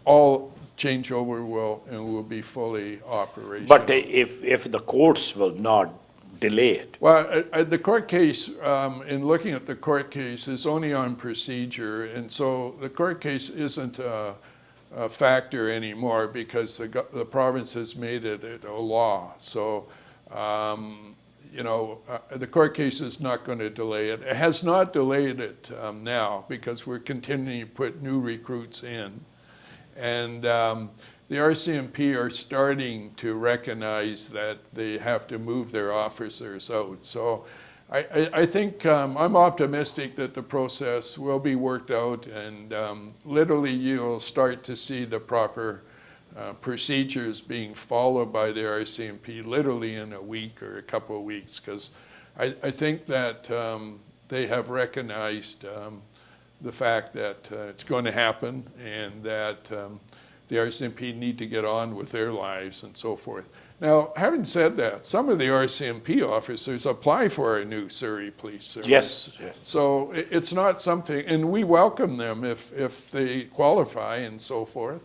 All changeover will be fully operational. But if the courts will not delay it? Well, the court case, in looking at the court case, is only on procedure, and so the court case isn't a factor anymore because the province has made it a law. So, the court case is not going to delay it. It has not delayed it now because we're continuing to put new recruits in, and the RCMP are starting to recognize that they have to move their officers out. So I think I'm optimistic that the process will be worked out, and literally you'll start to see the proper procedures being followed by the RCMP literally in a week or a couple of weeks, because I think that they have recognized the fact that it's going to happen and that the RCMP need to get on with their lives and so forth. Now, having said that, some of the RCMP officers apply for a new Surrey Police Service. Yes. So it's not something, and we welcome them if they qualify and so forth.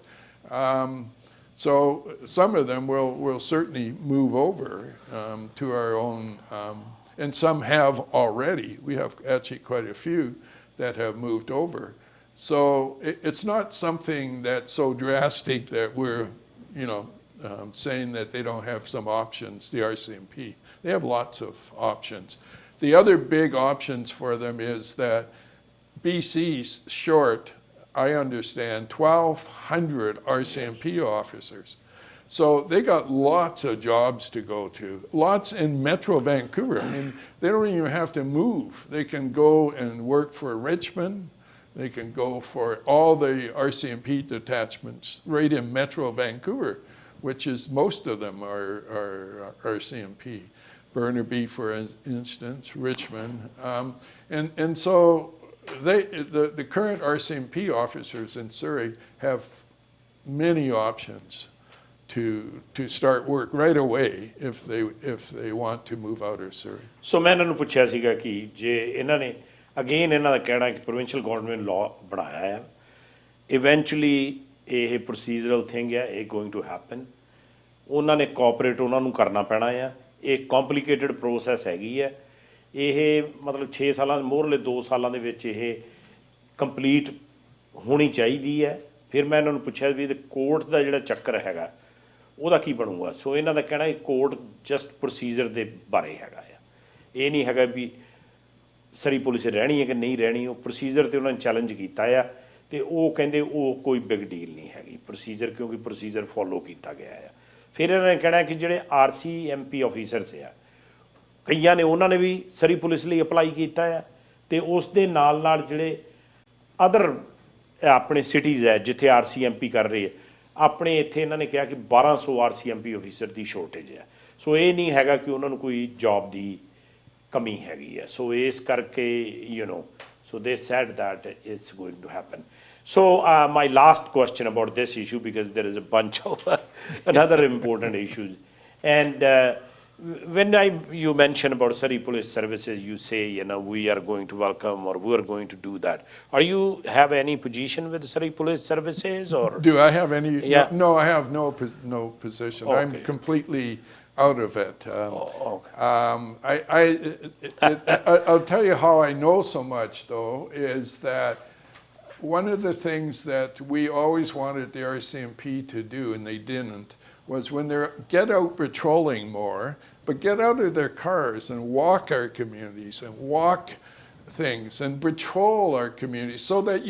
So some of them will certainly move over to our own, and some have already. We have actually quite a few that have moved over. So it's not something that's so drastic that we're, saying that they don't have some options, the RCMP. They have lots of options. The other big options for them is that BC's short, I understand, 1,200 RCMP officers. So they got lots of jobs to go to, lots in Metro Vancouver. I mean, they don't even have to move. They can go and work for Richmond. They can go for all the RCMP detachments right in Metro Vancouver, which is most of them are RCMP. Burnaby, for instance, Richmond. And so the current RCMP officers in Surrey have many options to start work right away if they want to move out of Surrey. So मैं इन्होंने पूछा सीगा कि जे इन्होंने again इन्हों का कहना है कि प्रोविंशियल गवर्नमेंट लॉ बनाया है, इवेंचुअली ये प्रोसीजरल थिंग है, ये गोइंग टू हैपन, उन्होंने कोऑपरेट उन्होंने करना पैना है, एक कॉम्प्लीकेटेड प्रोसैस हैगी है, ये मतलब 6 साल मोरले 2 सालों के विच ये कंप्लीट होनी चाहिए है। फिर मैं इन्होंने पूछा भी कोर्ट का जिहड़ा चक्कर हैगा ਉਹਦਾ ਕੀ ਬਣੂਗਾ। ਸੋ ਇਹਨਾਂ ਦਾ ਕਹਿਣਾ ਕੋਰਟ ਜਸਟ ਪ੍ਰੋਸੀਜਰ ਦੇ ਬਾਰੇ ਹੈਗਾ ਆ, ਇਹ ਨਹੀਂ ਹੈਗਾ ਵੀ ਸਰੀ ਪੁਲਿਸ ਰਹਿਣੀ ਹੈ ਕਿ ਨਹੀਂ ਰਹਿਣੀ, ਉਹ ਪ੍ਰੋਸੀਜਰ 'ਤੇ ਉਹਨਾਂ ਨੇ ਚੈਲੰਜ ਕੀਤਾ ਆ ਅਤੇ ਉਹ ਕਹਿੰਦੇ ਉਹ ਕੋਈ ਬਿਗ ਡੀਲ ਨਹੀਂ ਹੈਗੀ ਪ੍ਰੋਸੀਜਰ, ਕਿਉਂਕਿ ਪ੍ਰੋਸੀਜਰ ਫੋਲੋ ਕੀਤਾ ਗਿਆ ਆ। ਫਿਰ ਇਹਨਾਂ ਨੇ ਕਹਿਣਾ ਕਿ ਜਿਹੜੇ RCMP ਆਫੀਸਰਸ ਆ ਕਈਆਂ ਨੇ ਉਹਨਾਂ ਨੇ ਵੀ ਸਰੀ ਪੁਲਿਸ ਲਈ ਅਪਲਾਈ ਕੀਤਾ ਆ, ਅਤੇ ਉਸ ਦੇ ਨਾਲ ਨਾਲ ਜਿਹੜੇ ਅਦਰ ਆਪਣੇ ਸਿਟੀਜ਼ ਹੈ ਜਿੱਥੇ RCMP ਕਰ ਰਹੇ ਆ ਆਪਣੇ ਇੱਥੇ ਇਹਨਾਂ ਨੇ ਕਿਹਾ ਕਿ 1200 RCMP ਆਫੀਸਰ ਦੀ ਸ਼ੋਰਟੇਜ ਹੈ। ਸੋ ਇਹ ਨਹੀਂ ਹੈਗਾ ਕਿ ਉਹਨਾਂ ਨੂੰ ਕੋਈ ਜੋਬ ਦੀ ਕਮੀ ਹੈਗੀ ਹੈ। ਸੋ ਇਸ ਕਰਕੇ so they said that it's going to happen. So my last question about this issue, because there is a bunch of another important issues, and when you mention about Surrey Police Services, you say we are going to welcome or we are going to do that. Are you have any position with Surrey Police Services or? Do I have any? Yeah. No, I have no position. Okay. I'm completely out of it. I'll tell you how I know so much, though, is that one of the things that we always wanted the RCMP to do, and they didn't, was when they get out patrolling more, but get out of their cars and walk our communities and walk things and patrol our communities so that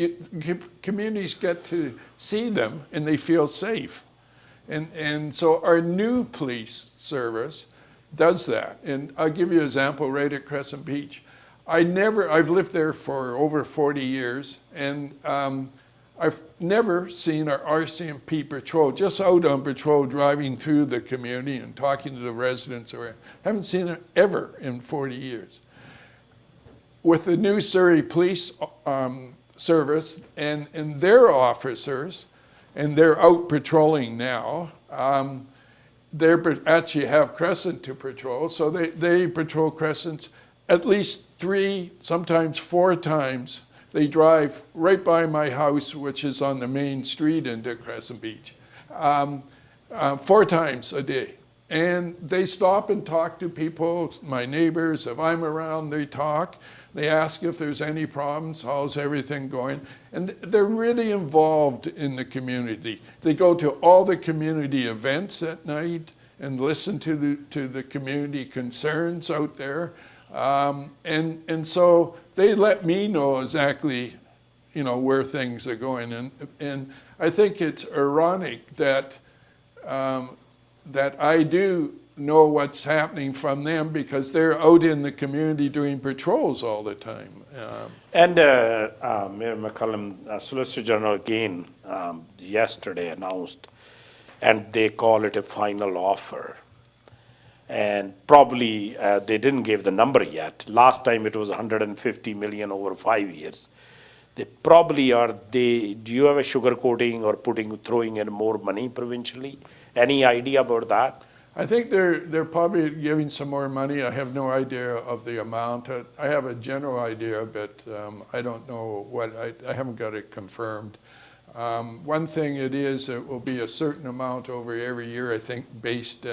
communities get to see them and they feel safe. And so our new police service does that. And I'll give you an example right at Crescent Beach. I've lived there for over 40 years, and I've never seen our RCMP patrol, just out on patrol driving through the community and talking to the residents. I haven't seen it ever in 40 years. With the new Surrey Police Service and their officers, and they're out patrolling now, they actually have Crescent to patrol, so they patrol Crescents at least 3, sometimes 4 times. They drive right by my house, which is on the main street into Crescent Beach, 4 times a day. And they stop and talk to people, my neighbors. If I'm around, they talk. They ask if there's any problems, how's everything going? And they're really involved in the community. They go to all the community events at night and listen to the community concerns out there. And so they let me know exactly, where things are going. And I think it's ironic that that I do know what's happening from them because they're out in the community doing patrols all the time. Mayor McCallum, Solicitor General again yesterday announced, and they call it a final offer. And probably they didn't give the number yet. Last time it was 150 million over 5 years. They probably are. Do you have a sugarcoating or throwing in more money provincially? Any idea about that? I think they're probably giving some more money. I have no idea of the amount. I have a general idea, but I don't know what. I haven't got it confirmed. One thing it will be a certain amount over every year, I think, based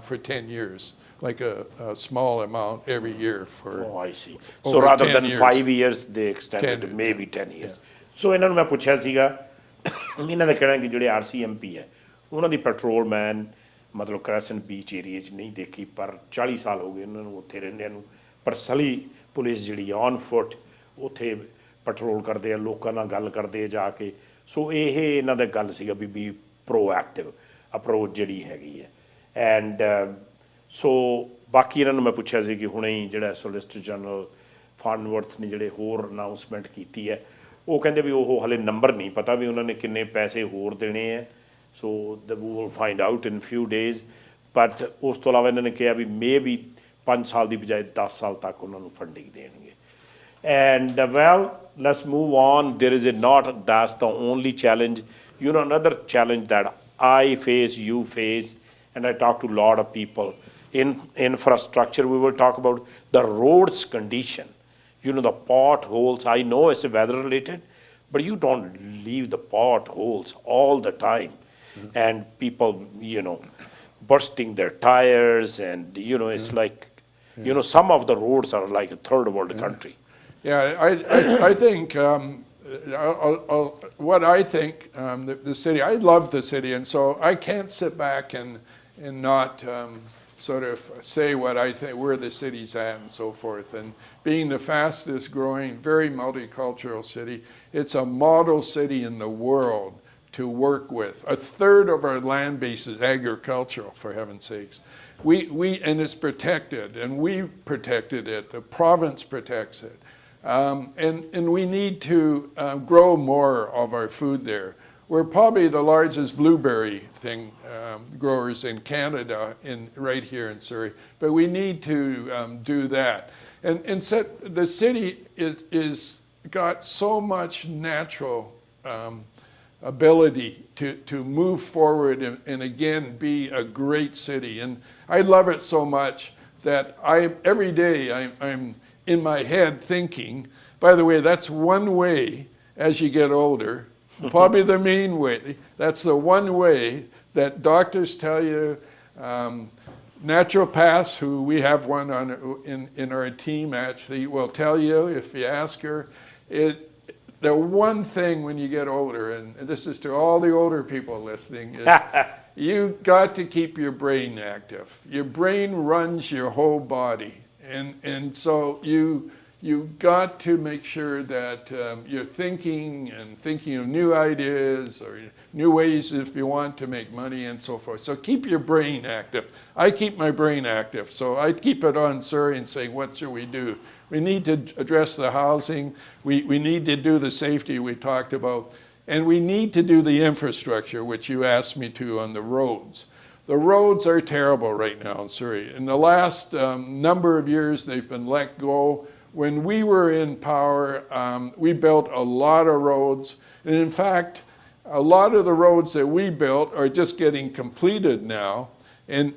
for 10 years, like a small amount every year for. Oh, I see. So rather than years. 5 years, they extended to maybe 10 years. Yeah. So ਇਹਨਾਂ ਨੂੰ ਮੈਂ ਪੁੱਛਿਆ ਸੀਗਾ, ਇਹਨਾਂ ਦਾ ਕਹਿਣਾ ਕਿ ਜਿਹੜੇ RCMP ਹੈ, ਉਹਨਾਂ ਦੀ ਪੈਟਰੋਲਮੈਨ ਮਤਲਬ ਕ੍ਰੈਸੈਂਟ ਬੀਚ ਏਰੀਆ 'ਚ ਨਹੀਂ ਦੇਖੀ, ਪਰ 40 ਸਾਲ ਹੋ ਗਏ ਉਹਨਾਂ ਨੂੰ ਉੱਥੇ ਰਹਿੰਦਿਆਂ ਨੂੰ। ਪਰ ਸਲੀ ਪੁਲਿਸ ਜਿਹੜੀ ਔਨ ਫੁੱਟ ਉੱਥੇ ਪੈਟਰੋਲ ਕਰਦੇ ਆ, ਲੋਕਾਂ ਨਾਲ ਗੱਲ ਕਰਦੇ ਆ ਜਾ ਕੇ। ਸੋ ਇਹ ਇਹਨਾਂ ਦਾ ਗੱਲ ਸੀਗਾ ਵੀ ਪ੍ਰੋਐਕਟਿਵ ਅਪਰੋਚ ਜਿਹੜੀ ਹੈਗੀ ਹੈ। ਐਂਡ ਸੋ ਬਾਕੀ ਇਹਨਾਂ ਨੂੰ ਮੈਂ ਪੁੱਛਿਆ ਸੀ ਕਿ ਹੁਣੇ ਹੀ ਜਿਹੜਾ ਸੋਲਿਸਿਟਰ ਜਨਰਲ ਫਾਰਨਵਰਥ ਨੇ ਜਿਹੜੇ ਹੋਰ ਅਨਾਊਂਸਮੈਂਟ ਕੀਤੀ ਹੈ, ਉਹ ਕਹਿੰਦੇ ਵੀ ਉਹ ਹਲੇ ਨੰਬਰ ਨਹੀਂ ਪਤਾ ਵੀ ਉਹਨਾਂ ਨੇ ਕਿੰਨੇ ਪੈਸੇ ਹੋਰ ਦੇਣੇ ਹੈ। ਸੋ we will find out in few days, but ਉਸ ਤੋਂ ਇਲਾਵਾ ਇਹਨਾਂ ਨੇ ਕਿਹਾ ਵੀ maybe 5 ਸਾਲ ਦੀ ਬਜਾਏ 10 ਸਾਲ ਤੱਕ ਉਹਨਾਂ ਨੂੰ ਫੰਡਿੰਗ ਦੇਣਗੇ। And well, let's move on. That's the only challenge. Another challenge that I face, you face, and I talk to a lot of people in infrastructure. We will talk about the roads condition. The potholes. I know it's weather related, but you don't leave the potholes all the time. And people, bursting their tires, and it's like, some of the roads are like a third world country. Yeah, I think what I think the city. I love the city, and so I can't sit back and not sort of say what I think, where the city's at, and so forth. And being the fastest growing, very multicultural city, it's a model city in the world to work with. A third of our land base is agricultural, for heaven's sakes. And it's protected, and we protected it. The province protects it. And we need to grow more of our food there. We're probably the largest blueberry growers in Canada, right here in Surrey, but we need to do that. And the city is got so much natural ability to move forward and again be a great city. And I love it so much that every day I'm in my head thinking, by the way, that's one way as you get older, probably the main way, that's the one way that doctors tell you naturopaths, who we have one in our team actually, will tell you, if you ask her, the one thing when you get older, and this is to all the older people listening, is you got to keep your brain active. Your brain runs your whole body. And so you got to make sure that you're thinking of new ideas or new ways if you want to make money and so forth. So keep your brain active. I keep my brain active. So I keep it on Surrey and say, what should we do? We need to address the housing. We need to do the safety we talked about. And we need to do the infrastructure, which you asked me to, on the roads. The roads are terrible right now in Surrey. In the last number of years, they've been let go. When we were in power, we built a lot of roads. And in fact, a lot of the roads that we built are just getting completed now. And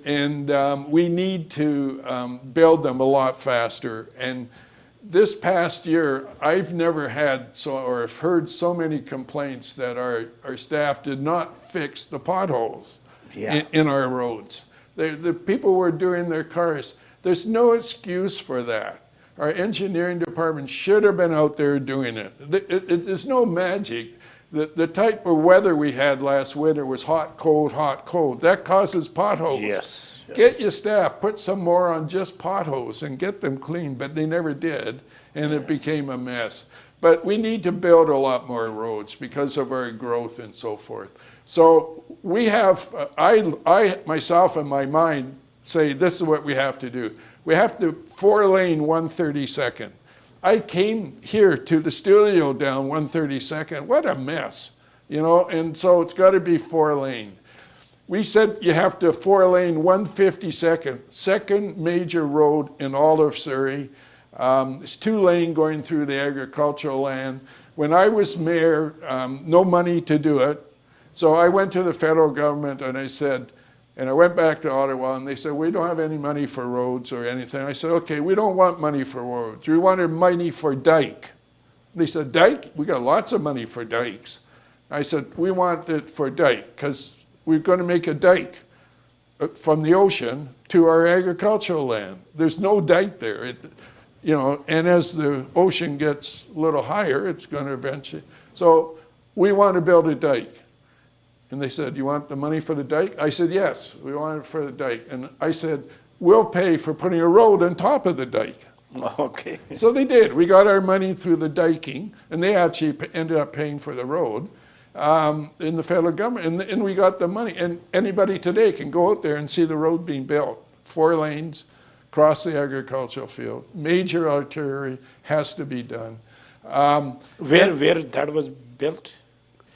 we need to build them a lot faster. And this past year, I've never had or heard so many complaints that our staff did not fix the potholes in our roads. The people were doing their cars. There's no excuse for that. Our engineering department should have been out there doing it. There's no magic. The type of weather we had last winter was hot, cold, hot, cold. That causes potholes. Yes. Get your staff, put some more on just potholes and get them clean, but they never did, and it became a mess. But we need to build a lot more roads because of our growth and so forth. So we have, I myself in my mind say this is what we have to do. We have to 4-lane 132nd. I came here to the studio down 132nd. What a mess, you know, and so it's got to be 4-lane. We said you have to 4-lane 152nd, second major road in all of Surrey. It's 2-lane going through the agricultural land. When I was mayor, no money to do it. So I went to the federal government and I said, and I went back to Ottawa and they said, we don't have any money for roads or anything. I said, okay, we don't want money for roads. We wanted money for dike. They said, dike? We got lots of money for dikes. I said, we want it for dike because we're going to make a dike from the ocean to our agricultural land. There's no dike there. You know, and as the ocean gets a little higher, it's going to eventually. So we want to build a dike. And they said, you want the money for the dike? I said, yes, we want it for the dike. And I said, we'll pay for putting a road on top of the dike. Okay. So they did. We got our money through the diking, and they actually ended up paying for the road in the federal government. And we got the money. And anybody today can go out there and see the road being built. 4 lanes across the agricultural field. Major artillery has to be done. Where that was built?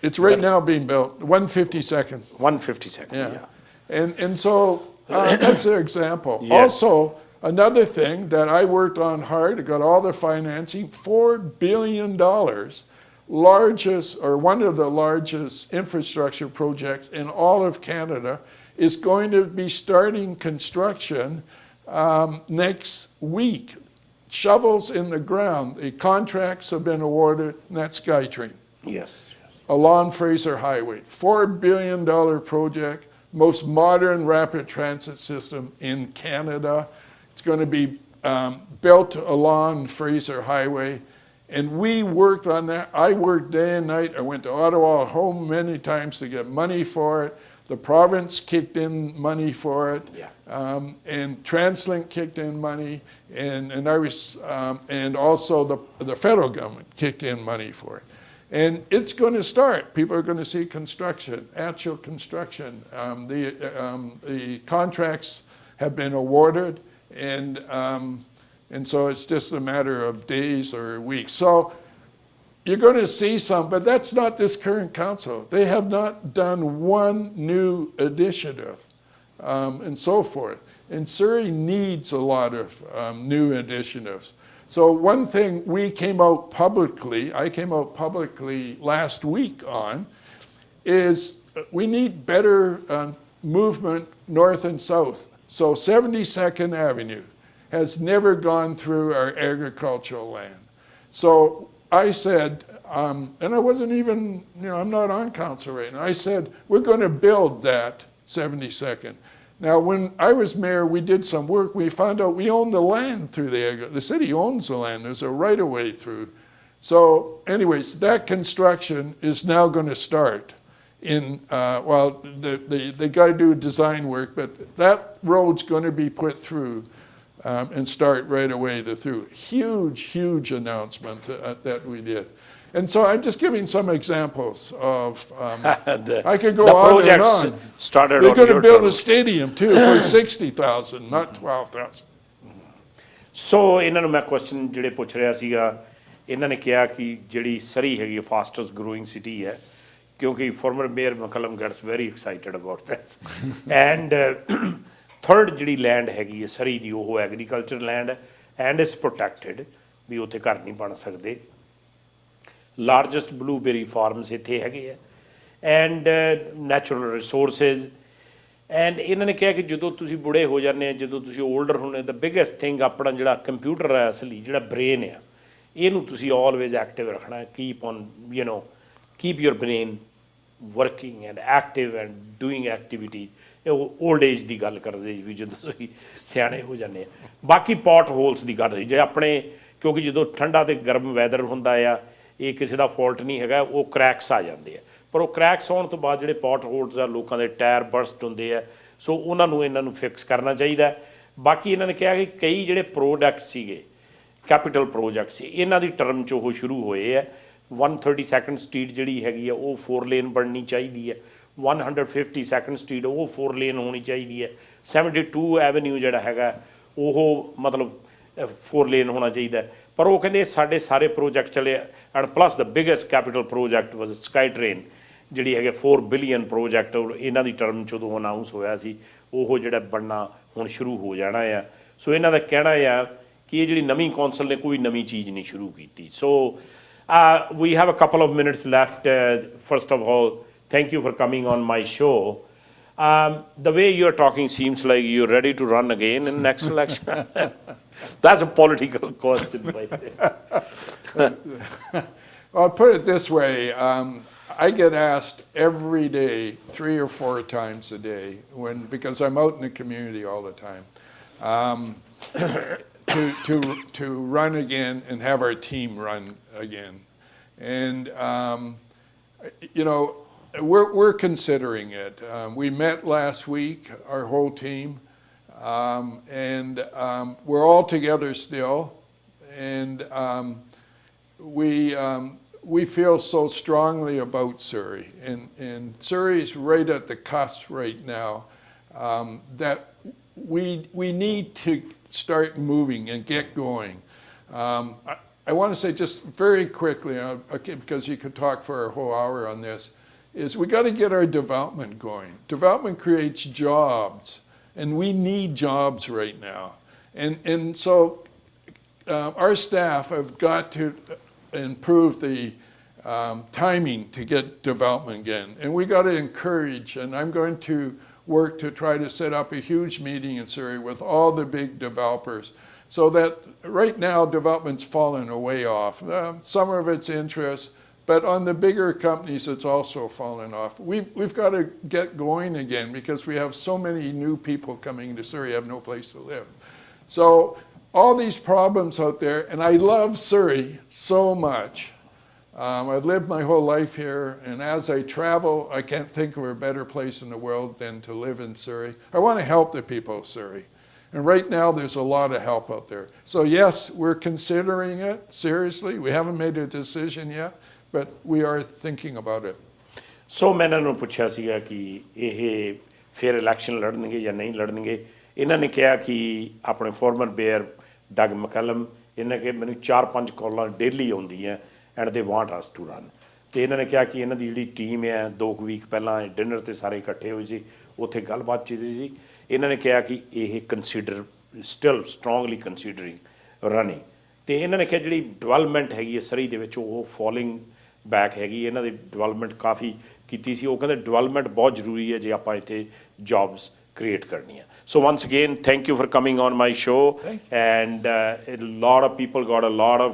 It's right now being built, 152nd. 152nd, yeah. And so that's an example. Yes. Also, another thing that I worked on hard, I got all the financing, $4 billion, largest, or one of the largest infrastructure projects in all of Canada, is going to be starting construction next week. Shovels in the ground. The contracts have been awarded, and that's SkyTrain. Yes. Along Fraser Highway. $4 billion project, most modern rapid transit system in Canada. It's going to be built along Fraser Highway. And we worked on that. I worked day and night. I went to Ottawa, home many times to get money for it. The province kicked in money for it. Yeah. And TransLink kicked in money. And I was, and also the federal government kicked in money for it. And it's going to start. People are going to see construction, actual construction. The contracts have been awarded, and so it's just a matter of days or weeks. So you're going to see some, but that's not this current council. They have not done one new initiative, and so forth. And Surrey needs a lot of new initiatives. So one thing we came out publicly, I came out publicly last week on, is we need better movement north and south. So 72nd Avenue has never gone through our agricultural land. So I said, and I wasn't even, I'm not on council right now. I said, we're going to build that 72nd. Now, when I was mayor, we did some work. We found out we own the land through there. The city owns the land. There's a right-of-way through. So anyways, that construction is now going to start in, well, they got to do design work, but that road's going to be put through and start right away through. Huge, huge announcement that we did. And so I'm just giving some examples of, I could go on and on. Started They're going to build a stadium too for 60,000, not 12,000. So ਇਹਨਾਂ ਨੂੰ ਮੈਂ question ਜਿਹੜੇ ਪੁੱਛ ਰਿਹਾ ਸੀਗਾ, ਇਹਨਾਂ ਨੇ ਕਿਹਾ ਕਿ ਜਿਹੜੀ ਸਰੀ ਹੈਗੀ ਫਾਸਟੈਸਟ ਗਰੋਇੰਗ ਸਿਟੀ ਹੈ, ਕਿਉਂਕਿ farmer mayor McCallum gets very excited about this. And third ਜਿਹੜੀ ਲੈਂਡ ਹੈਗੀ ਹੈ ਸਰੀ ਦੀ, ਉਹ ਐਗਰੀਕਲਚਰ ਲੈਂਡ ਹੈ ਐਂਡ ਇਜ਼ ਪ੍ਰੋਟੈਕਟਿਡ, ਵੀ ਉੱਥੇ ਘਰ ਨਹੀਂ ਬਣ ਸਕਦੇ। ਲਾਰਜੈਸਟ ਬਲੂਬੇਰੀ ਫਾਰਮਸ ਇੱਥੇ ਹੈਗੇ ਆ ਐਂਡ ਨੈਚੁਰਲ ਰਿਸੋਰਸਿਸ। ਐਂਡ ਇਹਨਾਂ ਨੇ ਕਿਹਾ ਕਿ ਜਦੋਂ ਤੁਸੀਂ ਬੁੜੇ ਹੋ ਜਾਂਦੇ ਆ, ਜਦੋਂ ਤੁਸੀਂ ਓਲਡਰ ਹੁੰਦੇ, ਦ ਬਿਗੇਸਟ ਥਿੰਗ ਆਪਣਾ ਜਿਹੜਾ ਕੰਪਿਊਟਰ ਹੈ ਅਸਲੀ ਜਿਹੜਾ ਬ੍ਰੇਨ ਆ, ਇਹਨੂੰ ਤੁਸੀਂ ਆਲਵੇਜ਼ ਐਕਟਿਵ ਰੱਖਣਾ। Keep on keep your brain working and active and doing activity. ਉਹ ਓਲਡ ਏਜ ਦੀ ਗੱਲ ਕਰਦੇ ਵੀ ਜਦੋਂ ਤੁਸੀਂ ਸਿਆਣੇ ਹੋ ਜਾਂਦੇ ਆ। ਬਾਕੀ ਪੋਟ ਹੋਲਸ ਦੀ ਗੱਲ ਰਹੀ ਜੇ ਆਪਣੇ, ਕਿਉਂਕਿ ਜਦੋਂ ਠੰਡਾ ਅਤੇ ਗਰਮ ਵੈਦਰ ਹੁੰਦਾ ਆ, ਇਹ ਕਿਸੇ ਦਾ ਫਾਲਟ ਨਹੀਂ ਹੈਗਾ, ਉਹ ਕਰੈਕਸ ਆ ਜਾਂਦੇ ਆ। ਪਰ ਉਹ ਕਰੈਕਸ ਆਉਣ ਤੋਂ ਬਾਅਦ ਜਿਹੜੇ ਪੋਟ ਹੋਲਸ ਆ, ਲੋਕਾਂ ਦੇ ਟਾਇਰ ਬਰਸਟ ਹੁੰਦੇ ਆ, ਸੋ ਉਹਨਾਂ ਨੂੰ ਇਹਨਾਂ ਨੂੰ ਫਿਕਸ ਕਰਨਾ ਚਾਹੀਦਾ। ਬਾਕੀ ਇਹਨਾਂ ਨੇ ਕਿਹਾ ਕਿ ਕਈ ਜਿਹੜੇ ਪ੍ਰੋਜੈਕਟ ਸੀਗੇ, ਕੈਪੀਟਲ ਪ੍ਰੋਜੈਕਟ ਸੀ, ਇਹਨਾਂ ਦੀ ਟਰਮ 'ਚ ਉਹ ਸ਼ੁਰੂ ਹੋਏ ਆ। 132 ਸਟਰੀਟ ਜਿਹੜੀ ਹੈਗੀ ਆ ਉਹ 4 ਲੇਨ ਬਣਨੀ ਚਾਹੀਦੀ ਹੈ। 152 ਸਟਰੀਟ ਉਹ 4 ਲੇਨ ਹੋਣੀ ਚਾਹੀਦੀ ਹੈ। 72 ਐਵਨਿਊ ਜਿਹੜਾ ਹੈਗਾ ਉਹ ਮਤਲਬ 4 ਲੇਨ ਹੋਣਾ ਚਾਹੀਦਾ। ਪਰ ਉਹ ਕਹਿੰਦੇ ਸਾਡੇ ਸਾਰੇ ਪ੍ਰੋਜੈਕਟ ਚਲੇ। And plus the biggest capital project was sky train, ਜਿਹੜੀ ਹੈਗੇ 4 ਬਿਲੀਅਨ ਪ੍ਰੋਜੈਕਟ, ਇਹਨਾਂ ਦੀ ਟਰਮ 'ਚ ਉਦੋਂ ਅਨਾਊਂਸ ਹੋਇਆ ਸੀ। ਉਹ ਜਿਹੜਾ ਬਣਨਾ ਹੁਣ ਸ਼ੁਰੂ ਹੋ ਜਾਣਾ ਆ। ਸੋ ਇਹਨਾਂ ਦਾ ਕਹਿਣਾ ਆ ਕਿ ਇਹ ਜਿਹੜੀ ਨਵੀਂ ਕੌਂਸਲ ਨੇ ਕੋਈ ਨਵੀਂ ਚੀਜ਼ ਨਹੀਂ ਸ਼ੁਰੂ ਕੀਤੀ। ਸੋ we have a couple of minutes left. First of all, thank you for coming on my show. The way you're talking seems like you're ready to run again in next election. That's a political question right there. I'll put it this way. I get asked every day, 3 or 4 times a day, because I'm out in the community all the time, to run again and have our team run again. And, we're considering it. We met last week, our whole team, and we're all together still. And we feel so strongly about Surrey. And Surrey's right at the cusp right now, that we need to start moving and get going. I want to say just very quickly, because you could talk for a whole hour on this, is we got to get our development going. Development creates jobs, and we need jobs right now. And so our staff have got to improve the timing to get development again. And we got to encourage, and I'm going to work to try to set up a huge meeting in Surrey with all the big developers, so that right now development's fallen way off. Some of its interest, but on the bigger companies it's also fallen off. We've got to get going again, because we have so many new people coming to Surrey, have no place to live. So all these problems out there, and I love Surrey so much. I've lived my whole life here, and as I travel, I can't think of a better place in the world than to live in Surrey. I want to help the people of Surrey. And right now, there's a lot of help out there. So yes, we're considering it seriously. We haven't made a decision yet, but we are thinking about it. So ਮੈਂ ਇਹਨਾਂ ਨੂੰ ਪੁੱਛਿਆ ਸੀਗਾ ਕਿ ਇਹ ਫਿਰ election ਲੜਨਗੇ ਜਾਂ ਨਹੀਂ ਲੜਨਗੇ। ਇਹਨਾਂ ਨੇ ਕਿਹਾ ਕਿ ਆਪਣੇ ਫਾਰਮਰ ਮੇਅਰ ਡਗ McCallum, ਇਹਨਾਂ ਕਿ ਮੈਨੂੰ 4-5 ਕਾਲਾਂ ਡੇਲੀ ਆਉਂਦੀਆਂ and they want us to run. ਅਤੇ ਇਹਨਾਂ ਨੇ ਕਿਹਾ ਕਿ ਇਹਨਾਂ ਦੀ ਜਿਹੜੀ ਟੀਮ ਹੈ 2 ਵੀਕ ਪਹਿਲਾਂ ਡਿਨਰ 'ਤੇ ਸਾਰੇ ਇਕੱਠੇ ਹੋਏ ਸੀ, ਉੱਥੇ ਗੱਲਬਾਤ ਚੱਲੀ ਸੀ। ਇਹਨਾਂ ਨੇ ਕਿਹਾ ਕਿ ਇਹ consider still strongly considering running. ਅਤੇ ਇਹਨਾਂ ਨੇ ਕਿਹਾ ਜਿਹੜੀ ਡਿਵੈਲਪਮੈਂਟ ਹੈਗੀ ਹੈ ਸਰੀ ਦੇ ਵਿੱਚ ਉਹ ਫੋਲਿੰਗ ਬੈਕ ਹੈਗੀ। ਇਹਨਾਂ ਦੀ ਡਿਵੈਲਪਮੈਂਟ ਕਾਫੀ ਕੀਤੀ ਸੀ। ਉਹ ਕਹਿੰਦੇ ਡਿਵੈਲਪਮੈਂਟ ਬਹੁਤ ਜ਼ਰੂਰੀ ਹੈ ਜੇ ਆਪਾਂ ਇੱਥੇ ਜੋਬਸ ਕ੍ਰੀਏਟ ਕਰਨੀਆਂ। So once again, thank you for coming on my show. And a lot of people got a lot of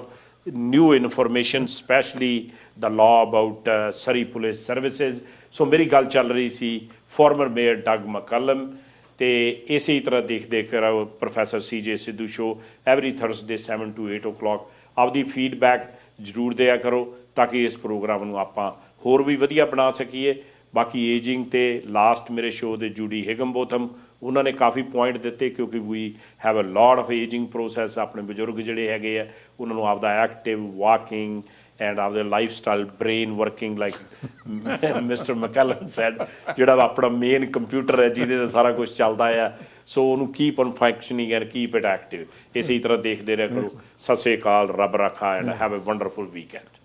new information, especially the law about Surrey Police Services. So ਮੇਰੀ ਗੱਲ ਚੱਲ ਰਹੀ ਸੀ farmer mayor Doug McCallum ਤੇ ਇਸੇ ਤਰ੍ਹਾਂ ਦੇਖਦੇ ਰਹੋ professor CJ Sidhu show every Thursday 7 to 8 o'clock। ਆਪਦੀ ਫੀਡਬੈਕ ਜ਼ਰੂਰ ਦਿਆ ਕਰੋ ਤਾਂ ਕਿ ਇਸ ਪ੍ਰੋਗਰਾਮ ਨੂੰ ਆਪਾਂ ਹੋਰ ਵੀ ਵਧੀਆ ਬਣਾ ਸਕੀਏ। ਬਾਕੀ ਏਜਿੰਗ ਤੇ ਲਾਸਟ ਮੇਰੇ ਸ਼ੋਅ ਦੇ ਜੂਡੀ ਹਿਗਮਬੋਥਮ ਉਹਨਾਂ ਨੇ ਕਾਫੀ ਪੁਆਇੰਟ ਦਿੱਤੇ, ਕਿਉਂਕਿ we have a lot of ageing process. ਆਪਣੇ ਬਜ਼ੁਰਗ ਜਿਹੜੇ ਹੈਗੇ ਆ ਉਹਨਾਂ ਨੂੰ ਆਪਦਾ ਐਕਟਿਵ ਵਾਕਿੰਗ ਐਂਡ ਆਪਦਾ lifestyle brain working like mister McCallum said, ਜਿਹੜਾ ਆਪਣਾ ਮੇਨ ਕੰਪਿਊਟਰ ਹੈ ਜਿਹਦੇ ਨਾਲ ਸਾਰਾ ਕੁਝ ਚੱਲਦਾ ਆ। ਸੋ ਉਹਨੂੰ keep on functioning and keep it active. ਇਸੇ ਤਰ੍ਹਾਂ ਦੇਖਦੇ ਰਿਹਾ ਕਰੋ। ਸਤਿ ਸ਼੍ਰੀ ਅਕਾਲ, ਰੱਬ ਰਾਖਾ and have a wonderful weekend.